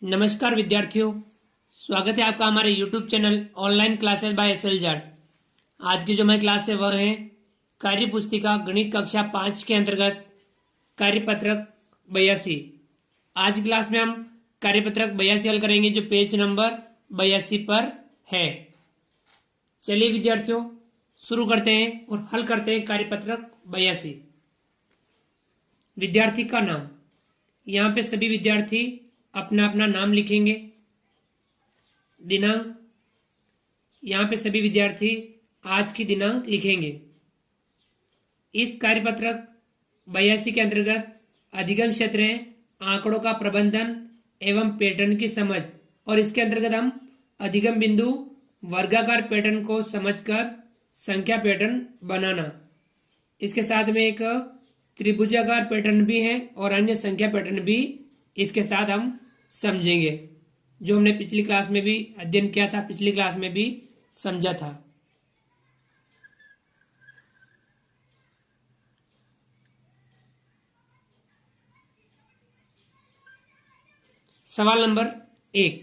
नमस्कार विद्यार्थियों, स्वागत है आपका हमारे YouTube channel online classes bye SLJAD। आज की जो हमारी क्लास है वह है कार्य पुस्तिका गणित कक्षा 5 के अंतर्गत कार्यपत्रक 82। आज की क्लास में हम कार्यपत्रक 82 हल करेंगे जो पेज नंबर 82 पर है। चलिए विद्यार्थियों शुरू करते हैं और हल करते हैं कार्यपत्रक 82। विद्यार्थी का नाम, यहाँ पे सभी विद्यार्थी अपना अपना नाम लिखेंगे। दिनांक, यहाँ पे सभी विद्यार्थी आज की दिनांक लिखेंगे। इस कार्यपत्रक 82 के अंतर्गत अधिगम क्षेत्र है आंकड़ों का प्रबंधन एवं पैटर्न की समझ, और इसके अंतर्गत हम अधिगम बिंदु वर्गाकार पैटर्न को समझकर संख्या पैटर्न बनाना, इसके साथ में एक त्रिभुजाकार पैटर्न भी है और अन्य संख्या पैटर्न भी इसके साथ हम समझेंगे, जो हमने पिछली क्लास में भी अध्ययन किया था, पिछली क्लास में भी समझा था। सवाल नंबर 1,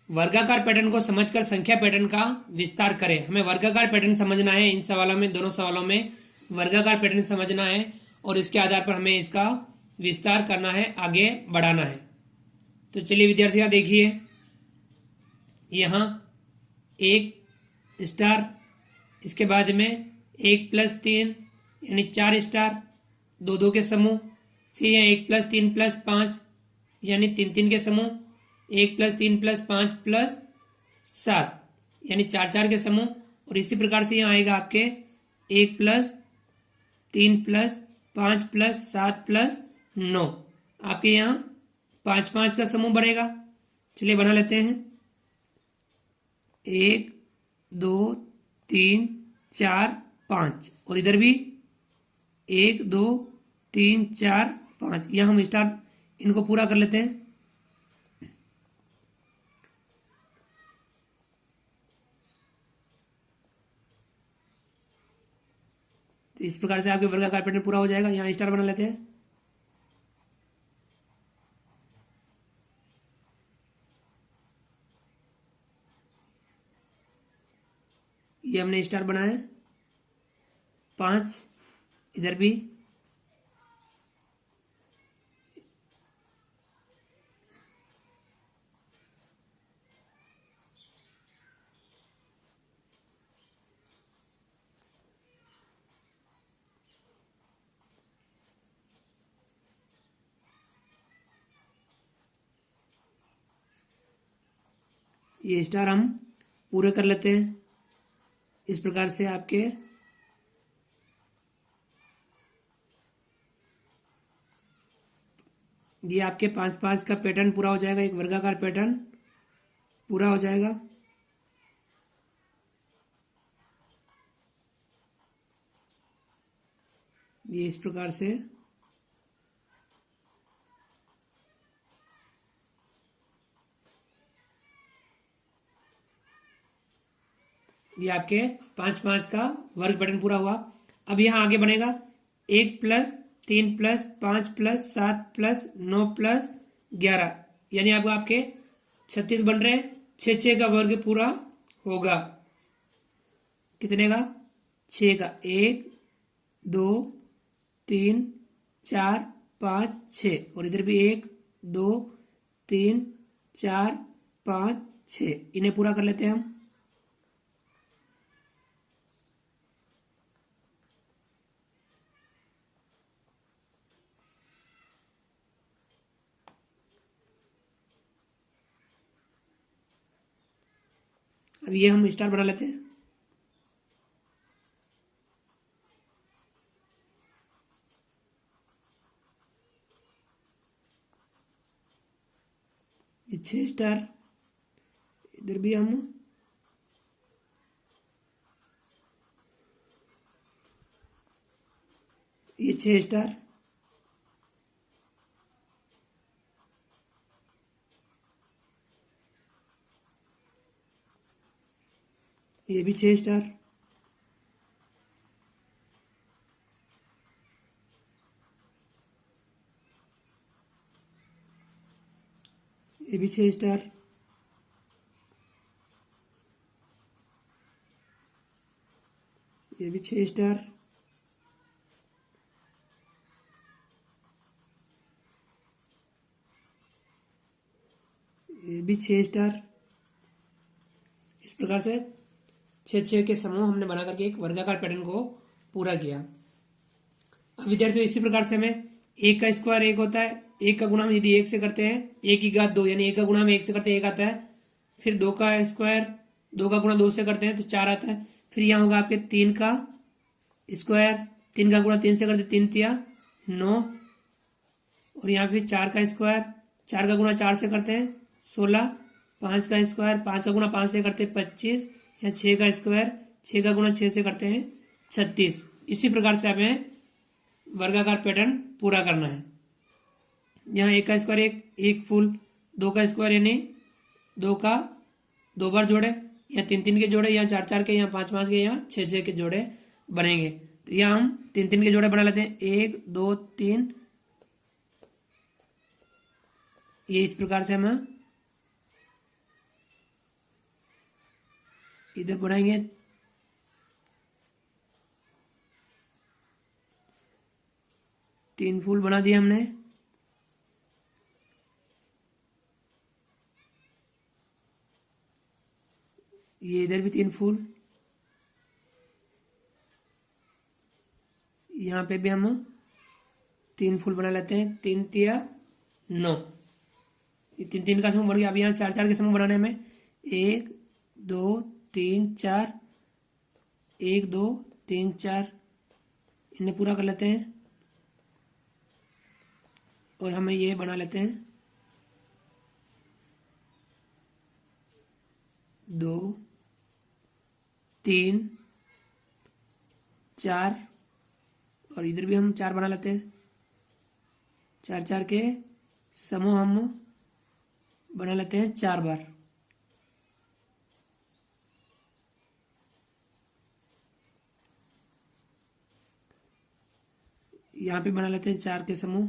वर्गाकार पैटर्न को समझकर संख्या पैटर्न का विस्तार करें। हमें वर्गाकार पैटर्न समझना है। इन सवालों में, दोनों सवालों में वर्गाकार पैटर्न समझना है और इसके आधार पर हमें इसका विस्तार करना है, आगे बढ़ाना है। तो चलिए विद्यार्थियों देखिए, यहां 1 स्टार, इसके बाद में 1+3 यानी 4 स्टार, 2 के समूह, फिर यहाँ 1+3+5 यानी 3 के समूह, 1+3+5+7 यानी 4 के समूह, और इसी प्रकार से यहाँ आएगा आपके 1+3+5+7+9, आपके यहाँ 5 का समूह बनेगा। चलिए बना लेते हैं। 1 2 3 4 5, और इधर भी 1 2 3 4 5। यहां हम स्टार इनको पूरा कर लेते हैं। तो इस प्रकार से आपके वर्गाकार पैटर्न पूरा हो जाएगा। यहां स्टार बना लेते हैं। ये हमने स्टार बनाया 5, इधर भी ये स्टार हम पूरे कर लेते हैं। इस प्रकार से आपके ये आपके 5 का पैटर्न पूरा हो जाएगा, एक वर्गाकार पैटर्न पूरा हो जाएगा। ये इस प्रकार से ये आपके 5 का वर्ग पैटर्न पूरा हुआ। अब यहां आगे बनेगा 1+3+5+7+9+11, यानी आपको आपके 36 बन रहे हैं। 6 का वर्ग पूरा होगा। कितने का? 6 का। 1 2 3 4 5 6, और इधर भी 1 2 3 4 5 6, इन्हें पूरा कर लेते हैं हम। अब ये हम स्टार बना लेते हैं। ये 6 स्टार, इधर भी हम ये 6 स्टार, ये भी 6 स्टार, ये भी 6 स्टार, ये भी 6 स्टार, ये भी 6 स्टार। इस प्रकार से 6 के समूह हमने बना करके एक वर्गाकार पैटर्न को पूरा किया। अब विद्यार्थियों इसी प्रकार से हमें एक का स्क्वायर एक होता है, एक का गुणा हम यदि एक से करते हैं एक की घात 2, यानी एक का गुणा हम एक से करते हैं एक आता है। फिर 2 का स्क्वायर 2 का गुणा 2 से करते हैं तो 4 आता है। फिर यहाँ होगा आपके 3 का स्क्वायर, 3 का गुणा 3 से करते 3 तिया 9, और यहाँ फिर 4 का स्क्वायर 4 का गुणा 4 से करते हैं 16, 5 का स्क्वायर 5 का गुणा 5 से करते हैं 25, या 6 का स्क्वायर 6 का गुणा 6 से करते हैं 36। इसी प्रकार से हमें वर्गाकार पैटर्न पूरा करना है। यहाँ एक का स्क्वायर एक फुल, 2 का स्क्वायर यानी 2 का 2 बार जोड़े, या 3 के जोड़े, या 4 के, या 5 के, या 6 के जोड़े बनेंगे। तो यहाँ हम 3 के जोड़े बना लेते हैं, 1 2 3। ये इस प्रकार से हम इधर बनाएंगे। तीन फूल बना दिए हमने। ये इधर भी 3 फूल, यहाँ पे भी हम 3 फूल बना लेते हैं, 3 तिया 9। ये 3 का समूह बन गया। अब यहाँ 4 के समूह बनाने में 1 2 3 4, 1 2 3 4, इन्हें पूरा कर लेते हैं। और हमें ये बना लेते हैं 2 3 4, और इधर भी हम 4 बना लेते हैं। 4 के समूह हम बना लेते हैं 4 बार। यहाँ पे बना लेते हैं 4 के समूह।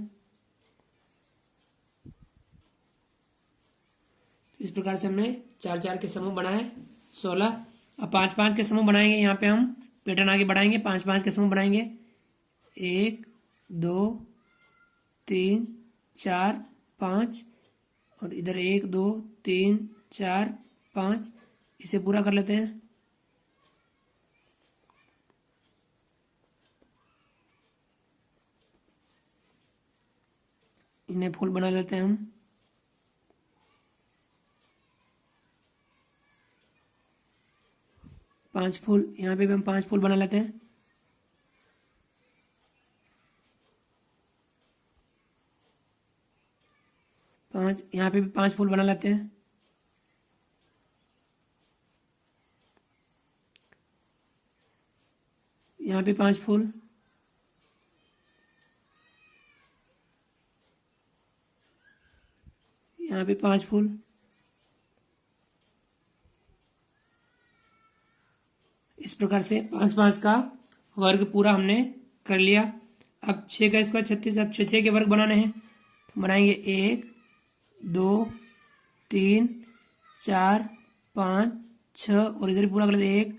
इस प्रकार से हमने 4 के समूह बनाए 16। अब 5 के समूह बनाएंगे। यहाँ पे हम पैटर्न आगे बढ़ाएंगे, 5 के समूह बनाएंगे, 1 2 3 4 5, और इधर 1 2 3 4 5, इसे पूरा कर लेते हैं। इन्हें फूल बना लेते हैं हम। पांच फूल, यहाँ पे भी हम 5 फूल बना लेते हैं। पांच, यहाँ पे भी 5 फूल बना लेते हैं। यहाँ पे 5 फूल, यहाँ पे 5 फूल। इस प्रकार से 5 का वर्ग पूरा हमने कर लिया। अब 6 का स्क्वायर 36। अब 6 के वर्ग बनाने हैं तो बनाएंगे 1 2 3 4 5 6, और इधर पूरा कर लेते हैं 1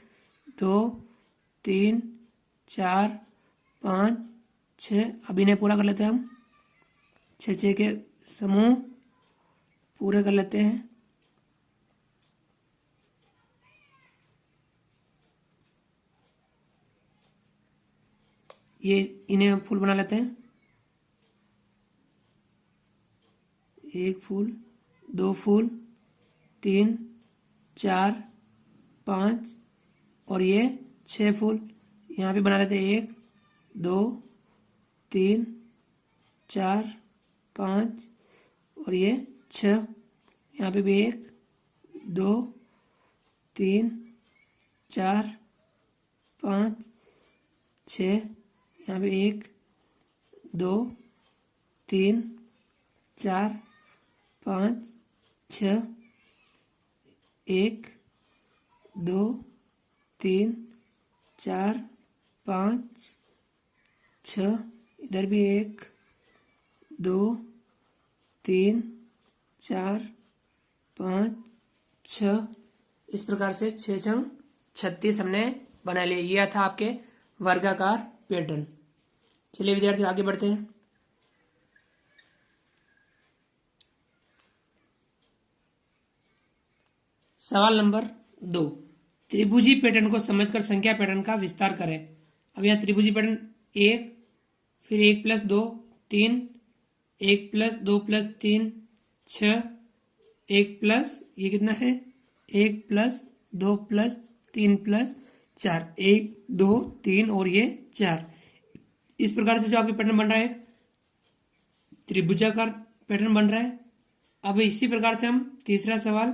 2 3 4 5 6। अब इन्हें पूरा कर लेते हैं हम। 6 के समूह पूरे कर लेते हैं। ये इन्हें हम फूल बना लेते हैं। 1 फूल, 2 फूल, 3 4 5, और ये 6 फूल। यहाँ पे बना लेते हैं 1 2 3 4 5, और ये 6। यहाँ पे भी 1 2 3 4 5 6। यहाँ पे 1 2 3 4 5 6, 1 2 3 4 5 6। इधर भी 1 2 3 4 5 6, इस प्रकार से 6 छंग 36 हमने बना लिया। यह था आपके वर्गाकार पैटर्न। चलिए विद्यार्थियों आगे बढ़ते हैं। सवाल नंबर 2, त्रिभुजी पैटर्न को समझकर संख्या पैटर्न का विस्तार करें। अब यहाँ त्रिभुजी पैटर्न 1, फिर 1 + 2 3, 1 + 2 + 3 6, 1 प्लस ये कितना है 1 + 2 + 3 + 4, 1 2 3 और ये 4। इस प्रकार से जो आपके पैटर्न बन रहा है त्रिभुजाकार पैटर्न बन रहा है। अब इसी प्रकार से हम तीसरा सवाल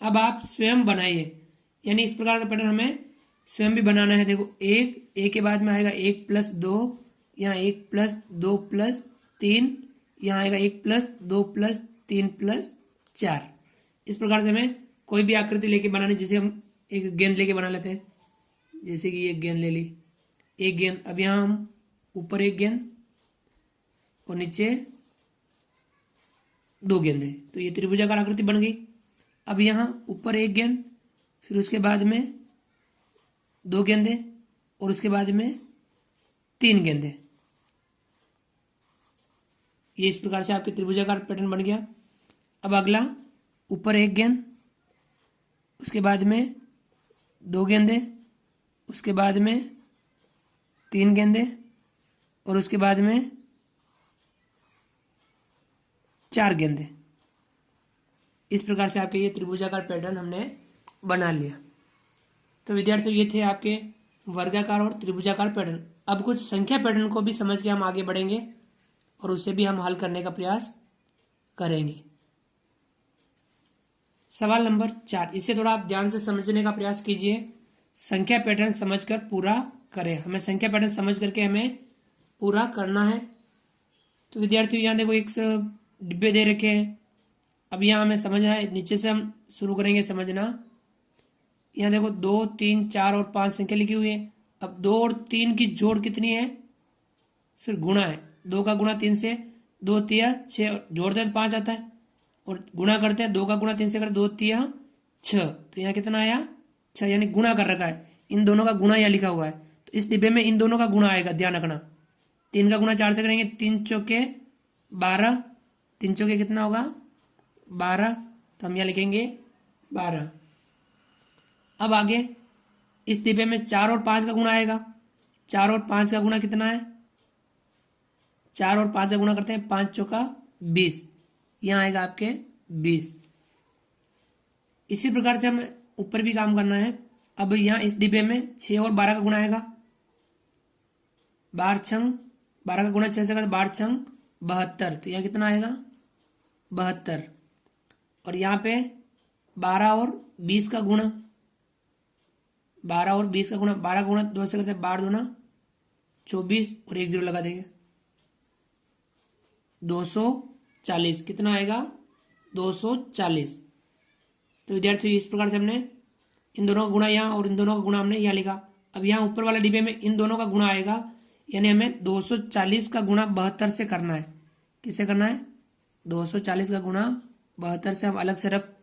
अब आप स्वयं बनाइए, यानी इस प्रकार का पैटर्न हमें स्वयं भी बनाना है। देखो एक के बाद में आएगा 1 + 2, यहाँ 1 + 2 + 3, यहाँ आएगा 1 + 2 + 3 + 4। इस प्रकार से हमें कोई भी आकृति लेके बनानी, जैसे हम एक गेंद लेके बना लेते हैं, जैसे कि एक गेंद ले ली, एक गेंद। अब यहाँ हम ऊपर एक गेंद और नीचे 2 गेंदें, तो ये त्रिभुजाकार आकृति बन गई। अब यहाँ ऊपर एक गेंद, फिर उसके बाद में 2 गेंदें और उसके बाद में 3 गेंदें। ये इस प्रकार से आपके त्रिभुजाकार पैटर्न बन गया। अब अगला ऊपर एक गेंद, उसके बाद में 2 गेंदें, उसके बाद में 3 गेंदें और उसके बाद में 4 गेंदें। इस प्रकार से आपके ये त्रिभुजाकार पैटर्न हमने बना लिया। तो विद्यार्थियों ये थे आपके वर्गाकार और त्रिभुजाकार पैटर्न। अब कुछ संख्या पैटर्न को भी समझ के हम आगे बढ़ेंगे और उसे भी हम हल करने का प्रयास करेंगे। सवाल नंबर 4, इसे थोड़ा आप ध्यान से समझने का प्रयास कीजिए। संख्या पैटर्न समझकर पूरा करें। हमें संख्या पैटर्न समझ करके हमें पूरा करना है। तो विद्यार्थियों यहाँ देखो एक डिब्बे दे रखे हैं। अब यहाँ हमें समझना है, नीचे से हम शुरू करेंगे समझना। यहाँ देखो 2 3 4 और 5 संख्या लिखी हुई है। अब 2 और 3 की जोड़ कितनी है, सिर्फ गुणा है। 2 का गुणा 3 से, 2 3 6, जोड़ते हैं तो 5 आता है और गुणा करते हैं 2 का गुणा 3 से करते 2 3 6, तो यहाँ कितना आया 6, यानी गुणा कर रखा है। इन दोनों का गुणा यहाँ लिखा हुआ है, तो इस डिब्बे में इन दोनों का गुणा आएगा, ध्यान रखना। 3 का गुणा 4 से करेंगे, 3 चौके 12, 3 चौके कितना होगा 12, तो हम यहाँ लिखेंगे 12। अब आगे इस डिब्बे में 4 और 5 का गुणा आएगा। 4 और 5 का गुणा कितना है, 4 और 5 का गुणा करते हैं, 5 चौका 20, यहाँ आएगा आपके 20। इसी प्रकार से हमें ऊपर भी काम करना है। अब यहाँ इस डिब्बे में 6 और 12 का गुणा आएगा। 12 छंग 12 का गुणा 6 से करते 12 छंग 72, तो यहाँ कितना आएगा 72। और यहाँ पे 12 और 20 का गुणा, 12 और 20 का गुणा, 12 का गुणा 2 से करते 12 दूना 24 और 1 0 लगा देंगे, 240। कितना आएगा 240। तो विद्यार्थियों इस प्रकार से हमने इन दोनों का गुणा यहाँ और इन दोनों का गुणा हमने यहाँ लिखा। अब यहाँ ऊपर वाले डिब्बे में इन दोनों का गुणा आएगा, यानी हमें 240 का गुणा 72 से करना है। किससे करना है 240 का गुणा 72 से। हम अलग से रफ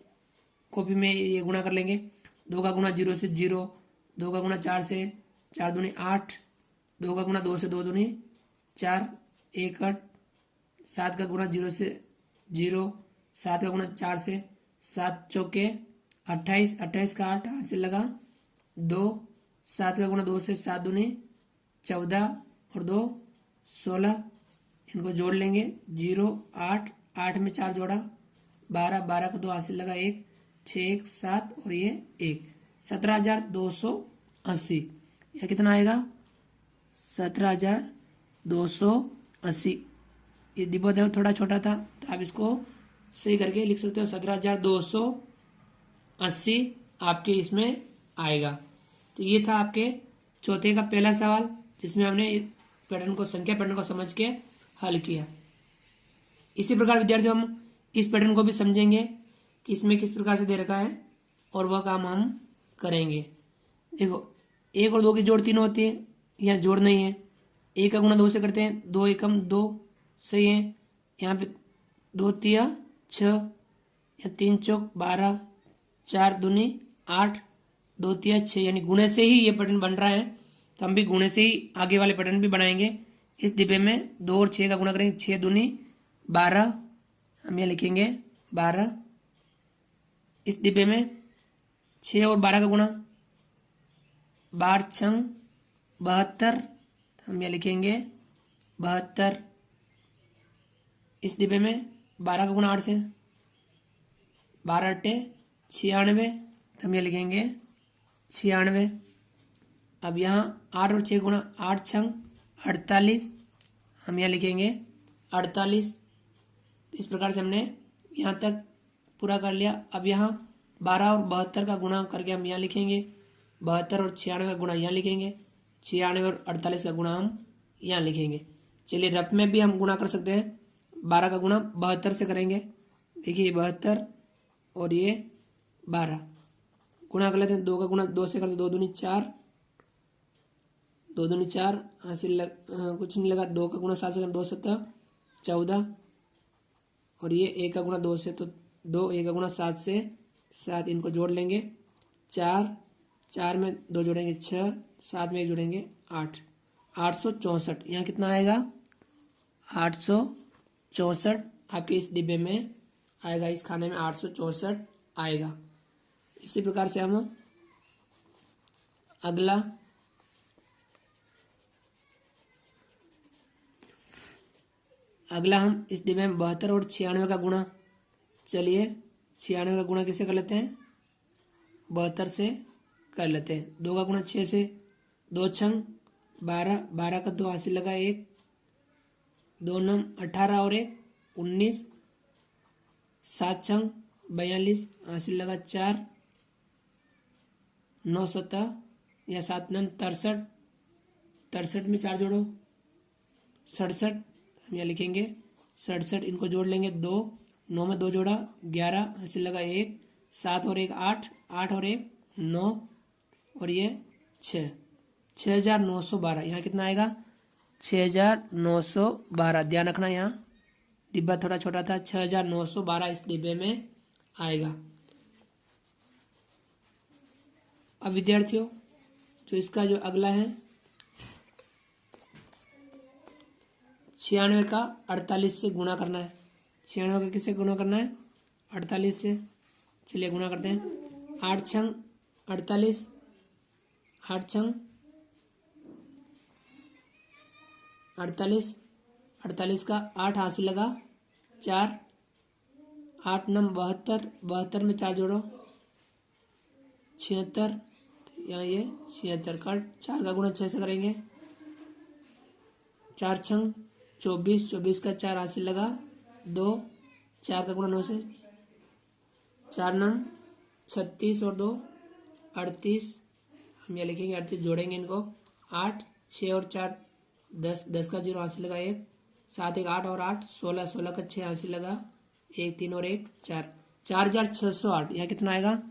कॉपी में ये गुणा कर लेंगे। 2 का गुणा 0 से 0, 2 का गुणा 4 से 4 दूनी 8, 2 का गुणा 2 से 2 दूनी 4, 1 8, 7 का गुणा 0 से 0, 7 का गुणा 4 से 7 चौके 28, 28 का 8 हाथ से लगा 2, 7 का गुणा 2 से 7 दूनी 14 और 2 16, इनको जोड़ लेंगे 0 8, 8 में 4 जोड़ा 12, 12 का 2 हाथ से लगा 1, 6 1 7 और ये 1, 17,280। यह कितना आएगा 17,280। ये डिब्बा देखो थोड़ा छोटा था, तो आप इसको सही करके लिख सकते हो 17,280 आपके इसमें आएगा। तो ये था आपके चौथे का पहला सवाल, जिसमें हमने पैटर्न को संख्या पैटर्न को समझ के हल किया। इसी प्रकार विद्यार्थियों हम इस पैटर्न को भी समझेंगे कि इसमें किस प्रकार से दे रखा है और वह काम हम करेंगे। देखो 1 और 2 की जोड़ 3 होती है, यहाँ जोड़ नहीं है। 1 का गुणा 2 से करते हैं, 2 एकम 2, सही है। यहाँ पे 2 3 6, या 3 चौक 12, 4 दूनी 8, 2 तिया 6, यानी गुणे से ही ये पैटर्न बन रहा है, तो हम भी गुणे से ही आगे वाले पैटर्न भी बनाएंगे। इस डिब्बे में 2 और 6 का गुणा करेंगे, 6 दूनी 12, हम यहाँ लिखेंगे 12। इस डिब्बे में 6 और 12 का गुणा 12 छंग 72, हम यहाँ लिखेंगे 72। इस डिब्बे में 12 का गुणा 8 से 12 अट्टे 96, तो हम यहाँ लिखेंगे 96। अब यहाँ 8 और 6 गुणा 8 छंग 48, हम यहाँ लिखेंगे 48। इस प्रकार से हमने यहाँ तक पूरा कर लिया। अब यहाँ 12 और 72 का गुणा करके हम यहाँ लिखेंगे 72, और 96 का गुणा यहाँ लिखेंगे 96, और 48 का गुणा हम यहाँ लिखेंगे। चलिए रफ में भी हम गुणा कर सकते हैं। 12 का गुणा 72 से करेंगे, देखिए 72 और ये 12 गुणा कर लेते हैं। 2 का गुणा 2 से करते 2 दूनी 4, 2 दूनी 4, हासिल कुछ नहीं लगा। 2 का गुणा 7 से 2 7 14, और ये 1 का गुणा 2 से तो 2, 1 का गुणा 7 से 7, इनको जोड़ लेंगे 4, 4 में 2 जोड़ेंगे 6, 7 में 1 जोड़ेंगे 8, 864। यहाँ कितना आएगा 864 आपके इस डिब्बे में आएगा, इस खाने में 864 आएगा। इसी प्रकार से हम अगला हम इस डिब्बे में 72 और 96 का गुणा, चलिए 96 का गुणा किसे कर लेते हैं, 72 से कर लेते हैं। 2 का गुणा 6 से, 2 छंग 12, 12 का 2 हासिल लगा 1, 2 नम 18 और 1 19, 7 छंग 42 हासिल लगा 4, 9 7 या 7 नम 63, 63 में 4 जोड़ो 67, हम यहाँ लिखेंगे 67, इनको जोड़ लेंगे 2, 9 में 2 जोड़ा 11 हासिल लगा 1, 7 और 1 8, 8 और 1 9, और ये 6, 6912। यहाँ कितना आएगा 6912। ध्यान रखना यहाँ डिब्बा थोड़ा छोटा था, 6912 इस डिब्बे में आएगा। अब विद्यार्थियों जो इसका जो अगला है 96 का 48 से गुणा करना है। 96 का किससे गुणा करना है, 48 से। चलिए गुणा करते हैं। 8 छंग 48, 8 छंग 48, 48 का 8 हासिल लगा 4, 8 नम 72, 72 में 4 जोड़ो 76, यहाँ ये 76 का 4 का गुणा 6 से करेंगे। 4 छंग 24, 24 का 4 हासिल लगा 2, 4 का गुणा 9 से, 4 नम 36 और 2 38, हम ये लिखेंगे 38, जोड़ेंगे इनको 8, 6 और 4 10, 10 का 0 हासिल लगा 1, 7 1 8 और 8 16, 16 का 6 हासिल लगा 1 3 और 1 4, 4608। यहाँ कितना आएगा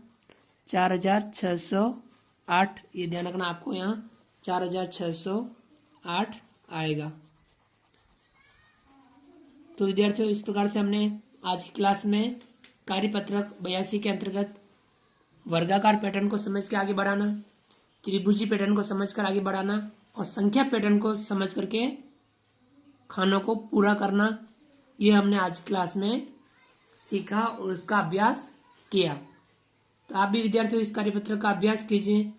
4608। ये ध्यान रखना आपको, यहाँ 4608 आएगा। तो विद्यार्थियों इस प्रकार से हमने आज की क्लास में कार्यपत्रक 82 के अंतर्गत वर्गाकार पैटर्न को समझ के आगे बढ़ाना, त्रिभुजी पैटर्न को समझकर आगे बढ़ाना और संख्या पैटर्न को समझ करके खानों को पूरा करना, ये हमने आज क्लास में सीखा और उसका अभ्यास किया। तो आप भी विद्यार्थियों इस कार्यपत्रक का अभ्यास कीजिए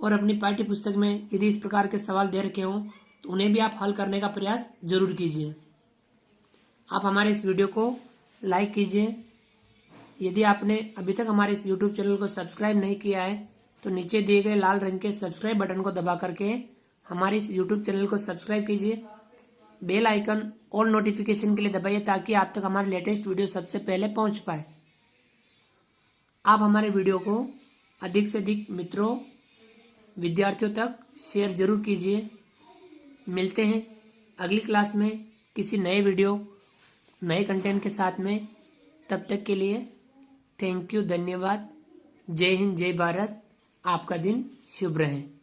और अपनी पाठ्य पुस्तक में यदि इस प्रकार के सवाल दे रखे हों तो उन्हें भी आप हल करने का प्रयास जरूर कीजिए। आप हमारे इस वीडियो को लाइक कीजिए। यदि आपने अभी तक हमारे इस YouTube चैनल को सब्सक्राइब नहीं किया है तो नीचे दिए गए लाल रंग के सब्सक्राइब बटन को दबा करके हमारे इस YouTube चैनल को सब्सक्राइब कीजिए। बेल आइकन ऑल नोटिफिकेशन के लिए दबाइए ताकि आप तक हमारे लेटेस्ट वीडियो सबसे पहले पहुंच पाए। आप हमारे वीडियो को अधिक से अधिक मित्रों विद्यार्थियों तक शेयर जरूर कीजिए। मिलते हैं अगली क्लास में किसी नए वीडियो नए कंटेंट के साथ में। तब तक के लिए थैंक यू, धन्यवाद। जय हिंद, जय भारत। आपका दिन शुभ रहे।